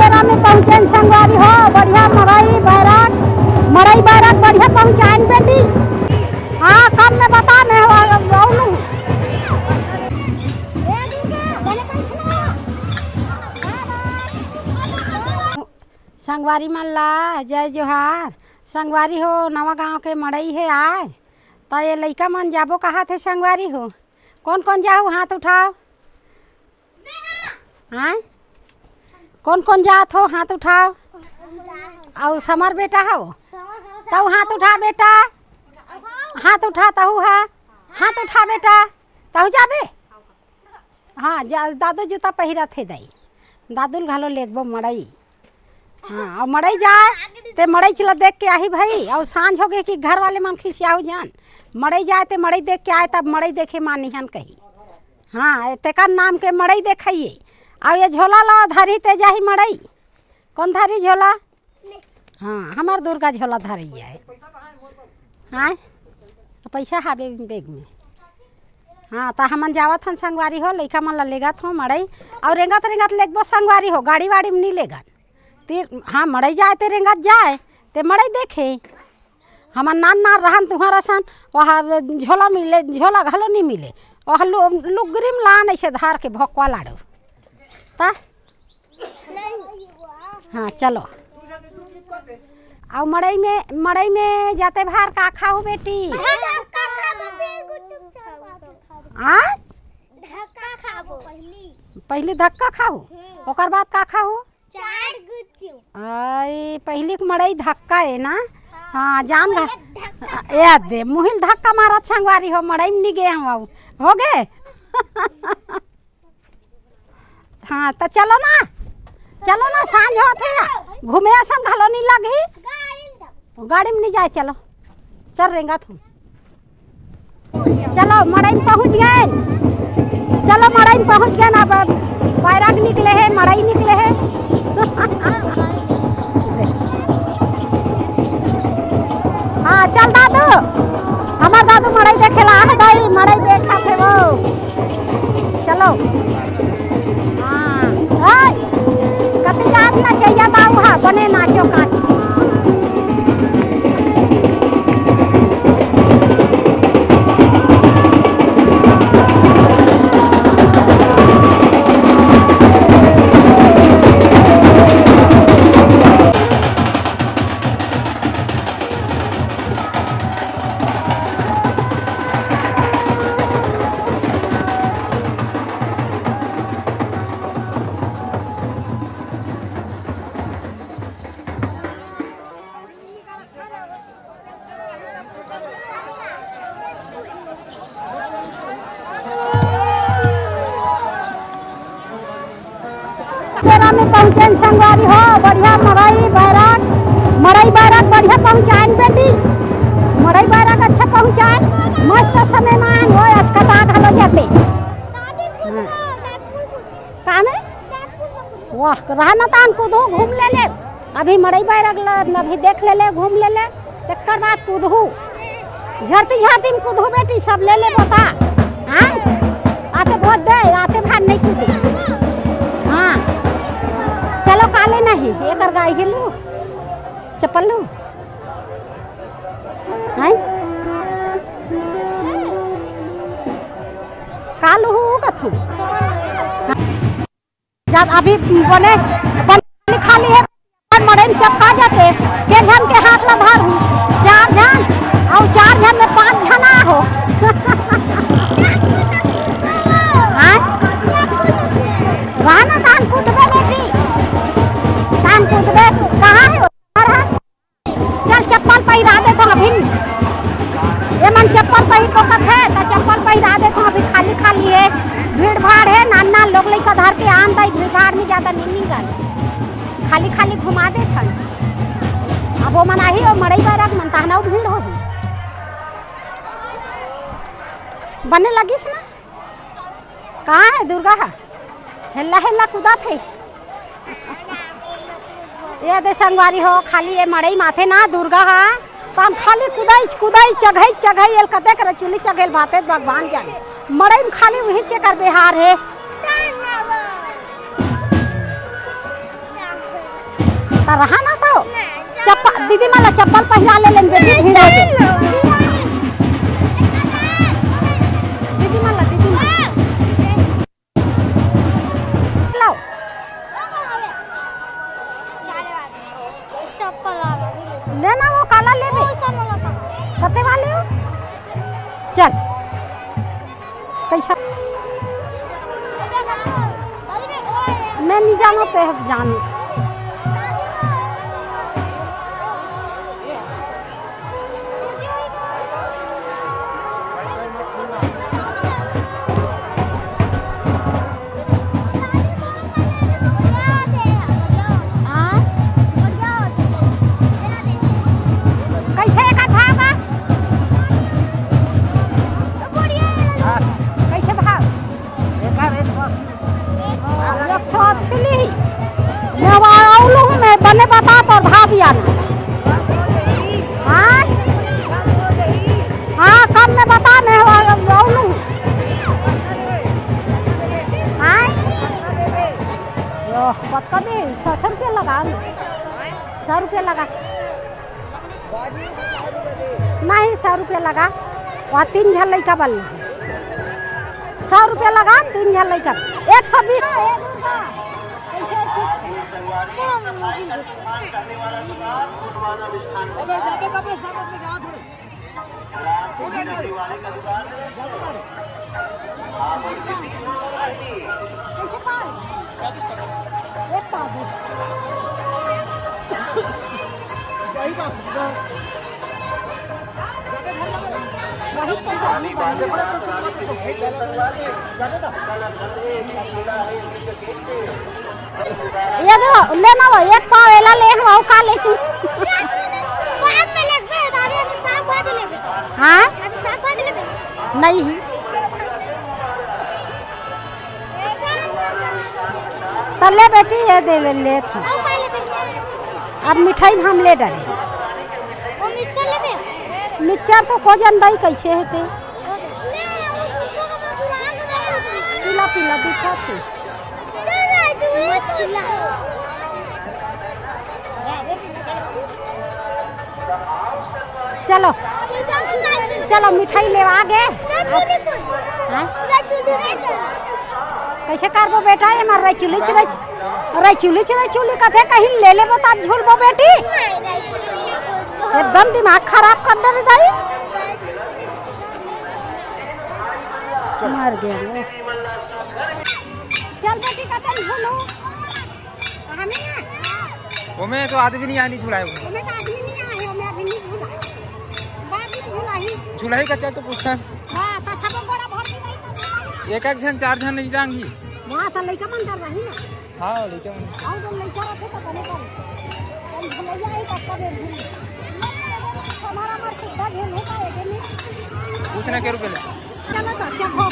बेरा में पहुँचे संगवारी हो बढ़िया मड़ई बैराग बढ़िया पहुँचाएं बेटी। हाँ कम में बता मैं संगवारी मन ला जय जोहार। संगवारी हो नवा गांव के मड़ई है आज तो ये लइका मन जाबो कहा थे संगवारी हो। कौन कौन जाओ हाथ उठाओ। हाँ कौन कौन जात हो हाथ उठाओ। और समर बेटा हो तब हाथ उठा बेटा। हाथ उठा तहु हाथ उठा बेटा तहु जाबे। हाँ दादू जूता पहिरा थे दाई दादू घालो लेगबो मड़ई। हाँ और मड़ई जाए ते मड़ई चला देख के आई भाई। और सांझ हो गए कि घर वाले मन खिसियाऊ जान मड़ई जाए ते मड़ई देख के आए तब मड़ई देखे मानिहन कही। हाँ तेकर नाम के मड़ई देखिए। और ये झोला ला धरी ते जाही मड़ई। कौन धरी झोला। हाँ हमार दुर्गा झोला धरी है। हाँ पैसा हाबे बेग में। हाँ तो हमन जावत हन संगवारी हो लइका मन ला लेगत हो मड़ई। और रेंगत रेंगत लेगबो संगवारी हो गाड़ी वाड़ी में नहीं लेगन तीर। हाँ मड़ई जाए ते रेंगत जाए ते मड़ई देखे। हमार नान नार रहन तुम्हारा सन वहाँ झोला मिले झोला घलो नहीं मिले वहाँ लुगरी में लान ऐसे धार के भोकवा लाड़ो ता। हाँ चलो और मड़ई में जाते बाहर का खाओ बेटी। हाँ पहली धक्का खाओ ओकर बाद का खाओ। आई पहली मड़ई धक्का है ना। हाँ जान याद दे मुहिल धक्का मारा संगवारी हो मड़ई में नहीं गए हम हो गए। हाँ तो चलो ना सांझ होते घूमे असन घलो नहीं लगी गाड़ी में नहीं जाए। चलो चल रेंगा तुम चलो मड़ई में पहुँच गए। चलो मड़ई में पहुँच गए ना बैराग निकले है मड़ई निकले है। हाँ चल दादू हमार दादू मड़ई देखे ला है भाई मड़ई देखा थे वो। चलो हाँ कति जात ना चाहिए दाऊ हा बने नाचो कांच के। बेरा में पहुँचे संगवारी हो बढ़िया मड़ई बैराग बढ़िया पहुँचाएं बेटी। मड़ई बैराग अच्छा पहुँचाएं मस्त समय में वो अचकटा घलो जाते। कहाँ में वाह रहना तान कूदू घूम ले अभी मड़ई बैराग अभी देख ले घूम ले तकर बाद कूदू झरती में कूदू बेटी सब ले बता। हाँ आते बहुत दे आते भार नहीं कूदू। हाँ चलो काले नहीं एक गाय हिलू चप्पल लू। कालू कथू जब अभी बने खाली है मड़ई में चपका जाते के झन के हाथ ला धर हूँ 4 जन और 4 जन में 5 जना हो। रहना तान कूदबे बेटी तान कूदबे कहाँ है चल चप्पल पहिरा दे तो अभी ये मन चप्पल पहिर को है तो चप्पल पहिरा दे तो अभी खाली है भीड़ भाड़ है नाना लोग लइका धर के आन दाई भीड़ भाड़ में ज्यादा नहीं गल खाली घुमा दे थन। अब वो मन आही और मड़ई बैराग मन तहना भीड़ हो बने लगिस ना। कहाँ है दुर्गा हेल्ला कूदा थे। ये दे संगवारी हो खाली ये मड़ई माथे ना दुर्गा तो हम खाली कुदाई चघई एल कते कर चिली चघेल भाते भगवान जाने मड़ई में खाली वही चेकर बिहार है। रहा ना तो चप्पल दीदी माला चप्पल पहना ले लेन बेटी भिड़ा के दीदी माला लो लेना वो काला लेबे कते वाले हो चल कैसा मैं नहीं जानो ते जान बने बता तो भाभी आना हाँ हाँ कम में बता मैं बोलूँ हाँ पक्का दे 100 रुपया लगा 100 रुपया लगा नहीं 100 रुपया लगा वहाँ 3 झल लड़का बल 100 रुपया लगा 3 झल लड़का 120 ये देखो लेना वो एक पाव एला ले वो का ले बाद में लेके दादी अभी साफ भाज लेबे हां अभी साफ भाज लेबे नहीं तले बेटी ये दे ले थी अब मिठाई हम ले डाले वो मिक्सचर लेबे मिक्सचर तो को जन दई कैसे हेते पीला पीला दिखा थी चलो चलो मिठाई ले आगे कैसे करबो बेटा ये मार चुली चुली कथे कहीं ले ले बता झूलबो बेटी एकदम दिमाग खराब कर दे दाई मार गए चल बेटी कथे झूलो हमें ओमे तो आदमी नहीं आनी झुलाए ओमे तो आदमी नहीं आए ओमे अभी नहीं झूला बाद में झुलाई का चल तो पूछता हां त सब बड़ा भर्ती नहीं एक जन 4 जन नहीं जांगी वहां त लइका मन कर रही ना हां लइका मन आओ तो लइका रखे तो बने कर हम भूल जाए पक्का दे हमारा मार सुद्धा घेल है का नहीं पूछना के रुपए ले चलो तो चखो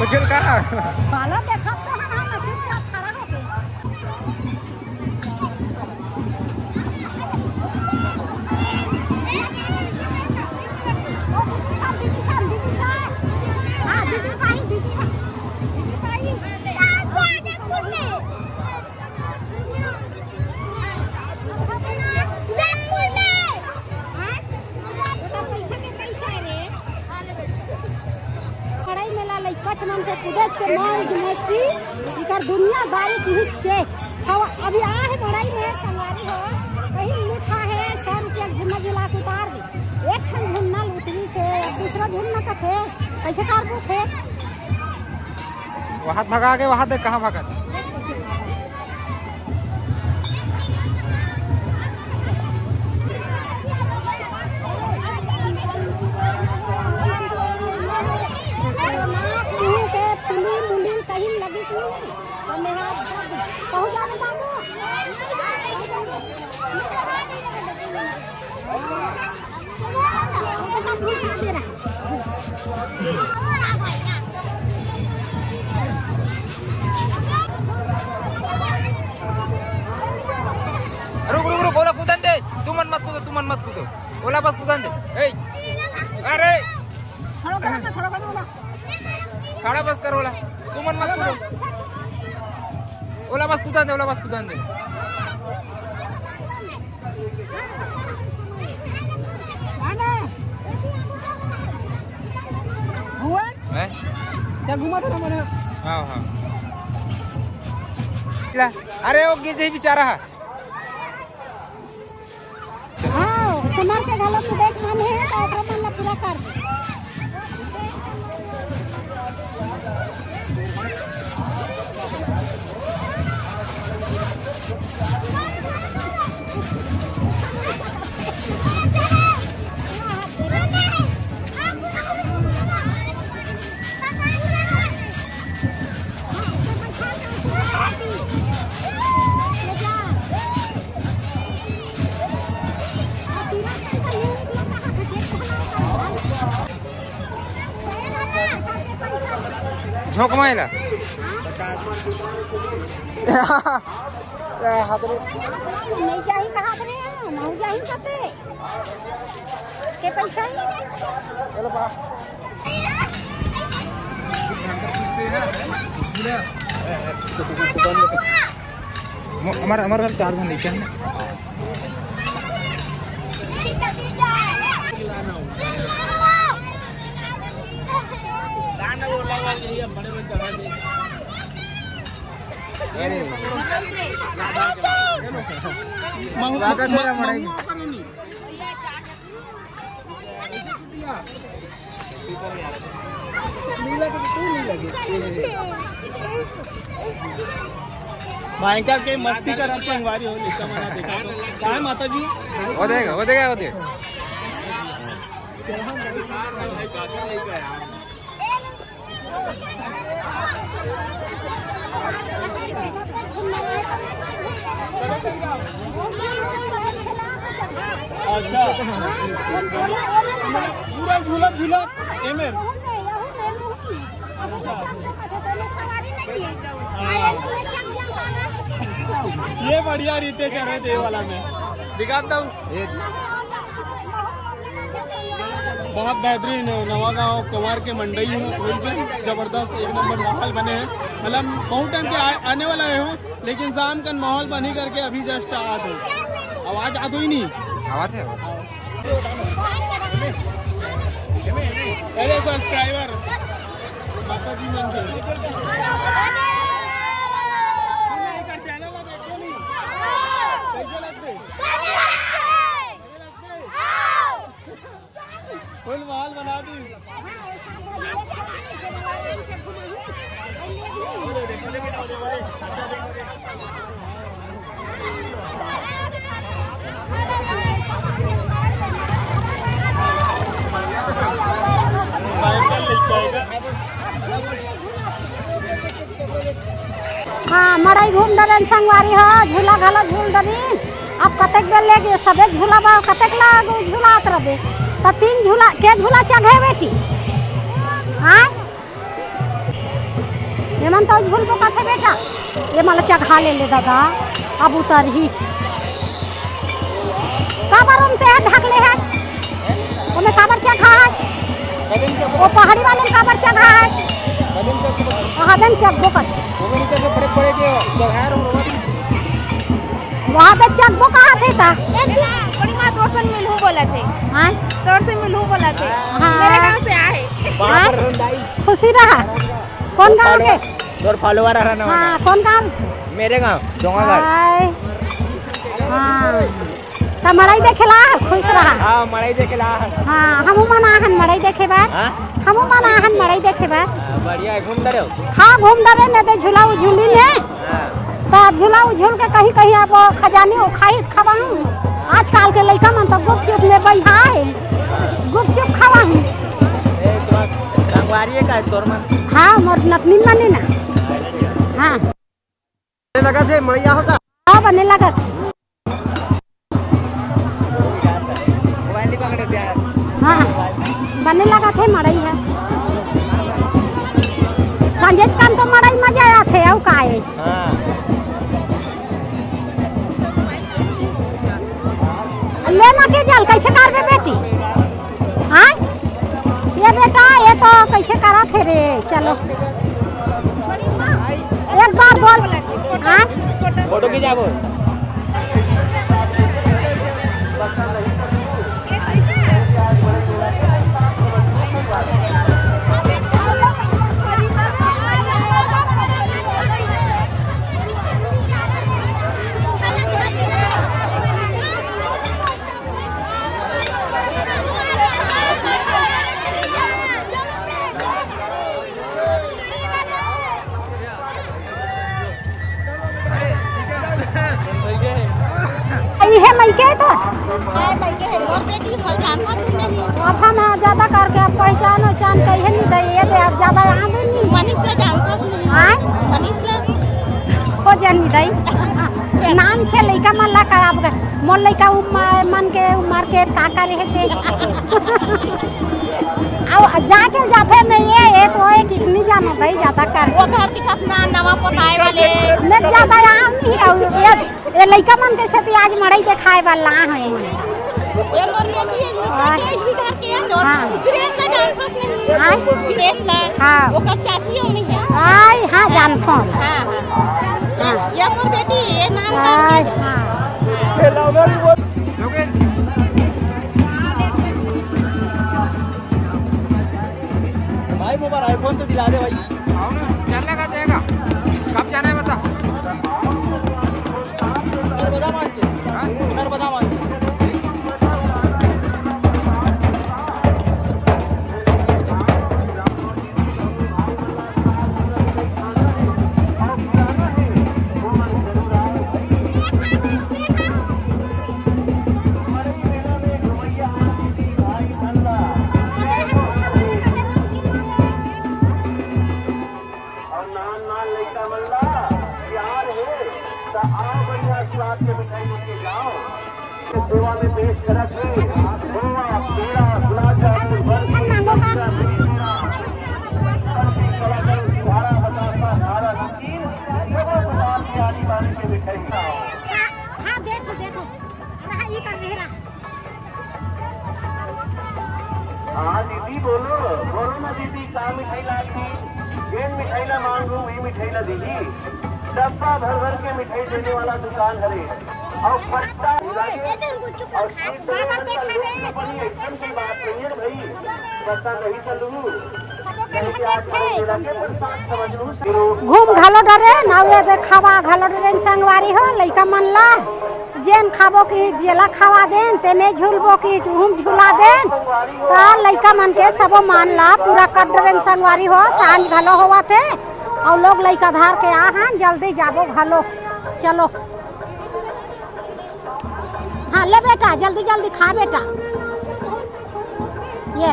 बचल का बाला देखा तो हम चुपचाप खड़ा होके के मौज मस्ती इकर दुनियादारी की चेक अभी आ है बड़ाई में संगवारी हो कहीं लूटा है 100 रुपया झुन्ना झुला के उतार दी एक ठन झुन्ना लूटनी से दूसरा झुन्ना का थे कैसे कारबो थे वहाँ भगा के वहाँ देख कहाँ भागा कहीं लगी पहुँच जाने रुक रुक रुक ओला कूदन दे तू मन मत कूदो ओला बस कूदन दे अरे खड़ा बस कर ओला तू मन मत कूदो ओला बस कूदन दे चल घुमा तो मैंने हाँ अरे वो गिर जाए बेचारा हाँ सुनार के घालों में देख मन है तो ओकरा मन ला पूरा कर दे झोंक माइला नहीं जाही कहाँ रे नहीं जाही कते के पैसा चलो बा हमारा घर 4 जन लेके हैं भयंकर के मस्ती कर संगवारी हो लिखा मना देखा क्या है माता जी वो देगा अच्छा पूरा झूला एमेर ये बढ़िया रीते कर रहे थे वाला में दिखाता हूँ बहुत बेहतरीन नवा गाँव कुमार के मंडई हूँ जबरदस्त एक नंबर माहौल बने हैं मतलब बहुत टाइम के आने वाला है हूँ लेकिन शाम का माहौल बनी करके अभी जस्ट आवाज हो आवाज आ ही नहीं आवाज है पहले सब्सक्राइबर माता जी मंदिर फुल माहौल बना दी हाँ मड़ई घूम डरन संगवारी हो झूला घाला झूल डरी अब कतक बेल लेगे सबे झूला बा कतक लागू झूलात रहे तो 3 झूला के झूला चढ़े बेटी हाँ ये मन तो झूल को कथे बेटा ये माला चढ़ा ले दादा अब उतर ही काबर उनते ढक ले है उन्हें काबर चढ़ा है वो पहाड़ी वाले काबर चढ़ा है हदन चक बोकर वहाँ पे चक बो कहाँ थे था बड़ी माँ तोरसन मिलू बोला थे हाँ तोरसन मिलू बोला थे हाँ। मेरे गांव से आए खुशी रहा कौन गाँव के? तोर फॉलोवर आ रहा हाँ कौन गाँव? मेरे गाँव जोंगागढ़। हाँ तो मड़ई देखेला खुश रहा। हाँ मड़ई देखेला। हाँ हमू मना हन मड़ई देखे बार। हमू मना हन मड़ई देखे बार। बढ़िया घूम डरे हो? हाँ घूम डरे ने ते झूला झूली ने तब झूला झूल के कहीं कहीं अब खजानी खाई खवाऊं। आजकल के लड़का मन तो गुपचुप में बैठा है गुपचुप खवाऊं। रंगवारी का तोर मन? हाँ मोर नतनी मने ना। हाँ लगा थे मड़िया होगा। हाँ बने लगा हाँ बने लगा थे मड़ई है संजेज कान तो मड़ई मजा आया थे औ काए। लेना के जल कैसे करबे बेटी? हाँ ये बेटा ये तो कैसे करा थे रे? चलो एक बार बोल। हाँ फोटो की जाबो है मई के तो मई के है और बेटी कल जानवर नहीं। अब हम ज्यादा करके अब पहचान कहे नहीं दे ये दे अब ज्यादा आवे नहीं मनीष ले जानता नहीं। हां मनीष ले हो जानी दई नाम छे लइका मन ला का अब मोर लइका मन के उमर के का करे थे अब जाके जाते में ये तो एक कितनी जानो दई ज्यादा कर वो घर की अपना नवा पोताए वाले मैं ज्यादा आम नहीं है ये लइका मन के साथ आज मड़ई दिखाए वाला है ये मोर ये घर के हां प्रेम ना जानता नहीं। हां प्रेम ना हां वो का चाची होनी है। हां हां जानतो। हां हां ये मोर बेटी ये नाम हां भाई मोबाइल आईफोन तो दिला दे भाई। आओ ना चलने का देगा कब जाना है बता। नर्मदा मान के सेवा में पेश करके गोवा पेड़ा गुलाब जामुन धारा बतासा धारा नमकीन आदि बानी के मिठाई। हां देखो देखो रहा ये कर रहा। हाँ दीदी बोलो बोलो ना दीदी का मिठाई लाती जेन मिठाई ला मांगू वही मिठाई ला दीदी। डब्बा भर भर के मिठाई देने वाला दुकान हरे और पट्टा और एकदम की बात नहीं है भाई पता नहीं चलू घूम घालो डरे ना ये खावा घालो डरे संगवारी हो लइका मन ला जेन खाबो की जेला खावा देन ते में झूलबो की झूम झूला देन ता लइका मन के सबो मान ला पूरा कर डरे संगवारी हो सांझ घालो होवा थे और लोग लइका धार के आ हां जल्दी जाबो घालो चलो। हाँ ले बेटा जल्दी जल्दी खा बेटा ये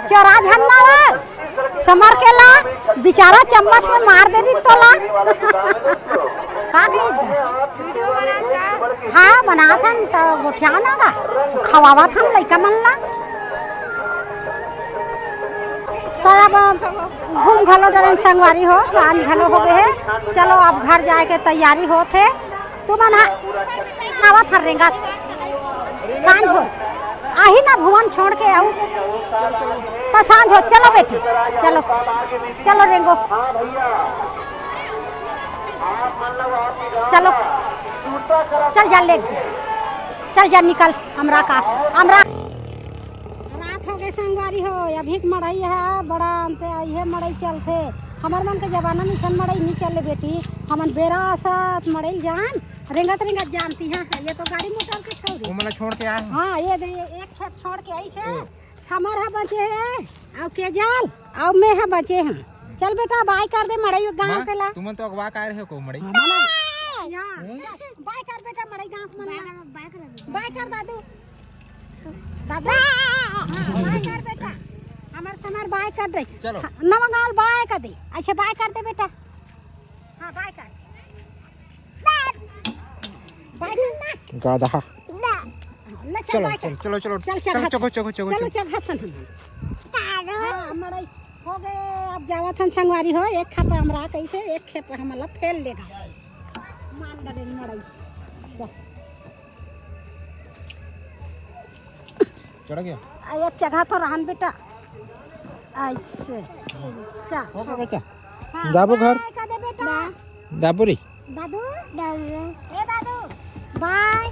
चोरा झन्ना समर के ला बेचारा चम्मच में मार दे दी तोला का वीडियो बना हाँ बना था तो गोठिया ना का खवावा था लइका मन ला तो अब घूम घालो डरन संगवारी हो सांझ घालो हो गए है। चलो अब घर जाए के तैयारी हो थे तू मन आवा था रेंगा सांझ हो आही ना भुवन छोड़ के आऊ तो सांझ हो। चलो बेटी चलो चलो रेंगो चलो चल जा ले चल जा निकल हमरा रात हो गए संगवारी हो अभी मड़ई है बड़ा अंते ये मड़ई चलते हमार मन के जमाना में सन मड़ई नहीं चले बेटी हमन बेरा साथ मड़ई जान रेंगत जानती है ये तो गाड़ी मोटर के छोड़ वो मला छोड़ के आए हाँ ये एक खेत छोड़ के आई छे समर है बचे है और केजल और मैं है बचे हैं चल बेटा बाय कर दे मड़ई गांव के ला तुम तो अगवा का रहे को मड़ई बाय कर बेटा मड़ई गांव में बाय कर दादू बाय कर बेटा हमार समर बाय कर दे चलो नवगाल बाय कर दे अच्छा बाय कर दे बेटा हाँ बाय कर बाय करना गाधा चलो चलो चलो चलो चलो चलो चलो चल हाँ मड़ई हो गए अब जावत हन संगवारी हो एक खेपा हमरा कैसे एक खेपा हमला फेल लेगा मान डरे मड़ई चढ़ गया एक जगह तो रहन बेटा ऐसे चल हो गया बेटा हाँ, जाबो घर बाय कर दे बेटा दाबू रे दादू ए दादू बाय